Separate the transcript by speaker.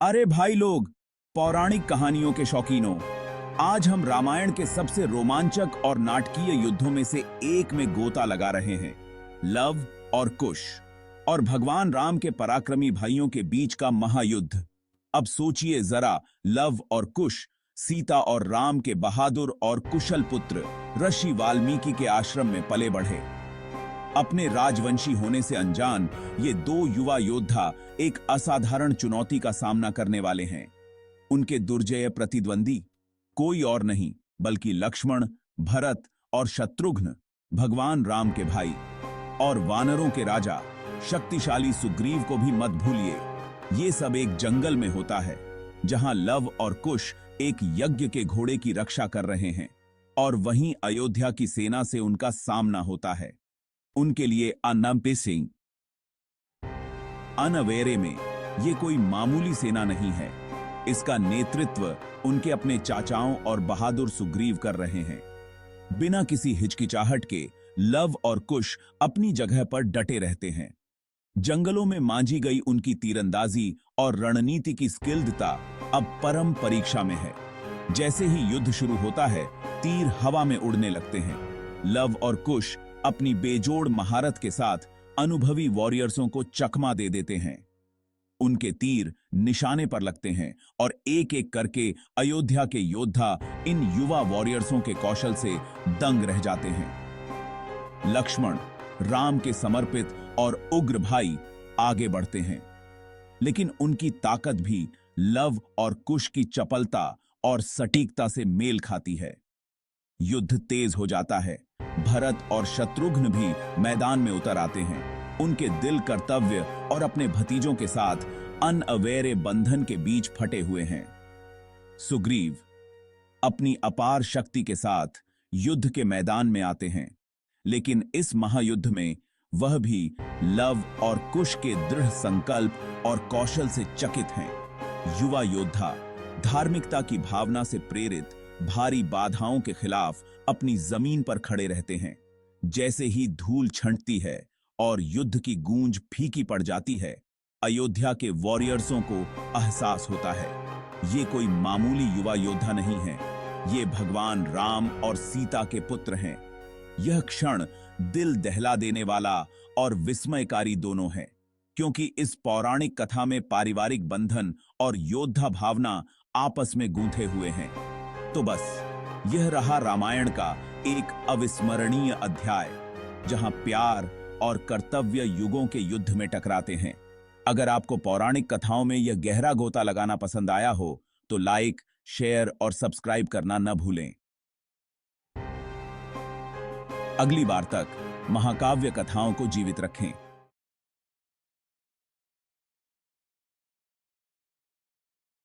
Speaker 1: अरे भाई लोग, पौराणिक कहानियों के शौकीनों, आज हम रामायण के सबसे रोमांचक और नाटकीय युद्धों में से एक में गोता लगा रहे हैं, लव और कुश और भगवान राम के पराक्रमी भाइयों के बीच का महायुद्ध। अब सोचिए जरा, लव और कुश सीता और राम के बहादुर और कुशल पुत्र ऋषि वाल्मीकि के आश्रम में पले बढ़े। अपने राजवंशी होने से अनजान ये दो युवा योद्धा एक असाधारण चुनौती का सामना करने वाले हैं। उनके दुर्जय प्रतिद्वंदी कोई और नहीं बल्कि लक्ष्मण, भरत और शत्रुघ्न, भगवान राम के भाई। और वानरों के राजा शक्तिशाली सुग्रीव को भी मत भूलिए। ये सब एक जंगल में होता है जहां लव और कुश एक यज्ञ के घोड़े की रक्षा कर रहे हैं और वहीं अयोध्या की सेना से उनका सामना होता है। उनके लिए अनम्पिसिंग अनवेरे में ये कोई मामूली सेना नहीं है। इसका नेतृत्व उनके अपने चाचाओं और बहादुर सुग्रीव कर रहे हैं। बिना किसी हिचकिचाहट के लव और कुश अपनी जगह पर डटे रहते हैं। जंगलों में मांझी गई उनकी तीरंदाजी और रणनीति की स्किल्डता अब परम परीक्षा में है। जैसे ही युद्ध शुरू होता है, तीर हवा में उड़ने लगते हैं। लव और कुश अपनी बेजोड़ महारत के साथ अनुभवी वॉरियर्सों को चकमा दे देते हैं। उनके तीर निशाने पर लगते हैं और एक एक करके अयोध्या के योद्धा इन युवा वॉरियर्सों के कौशल से दंग रह जाते हैं। लक्ष्मण, राम के समर्पित और उग्र भाई, आगे बढ़ते हैं, लेकिन उनकी ताकत भी लव और कुश की चपलता और सटीकता से मेल खाती है। युद्ध तेज हो जाता है। भरत और शत्रुघ्न भी मैदान में उतर आते हैं। उनके दिल कर्तव्य और अपने भतीजों के साथ अनअवेरे बंधन के बीच फटे हुए हैं। सुग्रीव अपनी अपार शक्ति के साथ युद्ध के मैदान में आते हैं, लेकिन इस महायुद्ध में वह भी लव और कुश के दृढ़ संकल्प और कौशल से चकित हैं। युवा योद्धा धार्मिकता की भावना से प्रेरित भारी बाधाओं के खिलाफ अपनी जमीन पर खड़े रहते हैं। जैसे ही धूल छंटती है और युद्ध की गूंज फीकी पड़ जाती है, अयोध्या के वॉरियर्सों को एहसास होता है ये कोई मामूली युवा योद्धा नहीं है, ये भगवान राम और सीता के पुत्र हैं। यह क्षण दिल दहला देने वाला और विस्मयकारी दोनों है, क्योंकि इस पौराणिक कथा में पारिवारिक बंधन और योद्धा भावना आपस में गूंथे हुए हैं। तो बस यह रहा रामायण का एक अविस्मरणीय अध्याय, जहां प्यार और कर्तव्य युगों के युद्ध में टकराते हैं। अगर आपको पौराणिक कथाओं में यह गहरा गोता लगाना पसंद आया हो तो लाइक, शेयर और सब्सक्राइब करना न भूलें। अगली बार तक महाकाव्य कथाओं को जीवित रखें।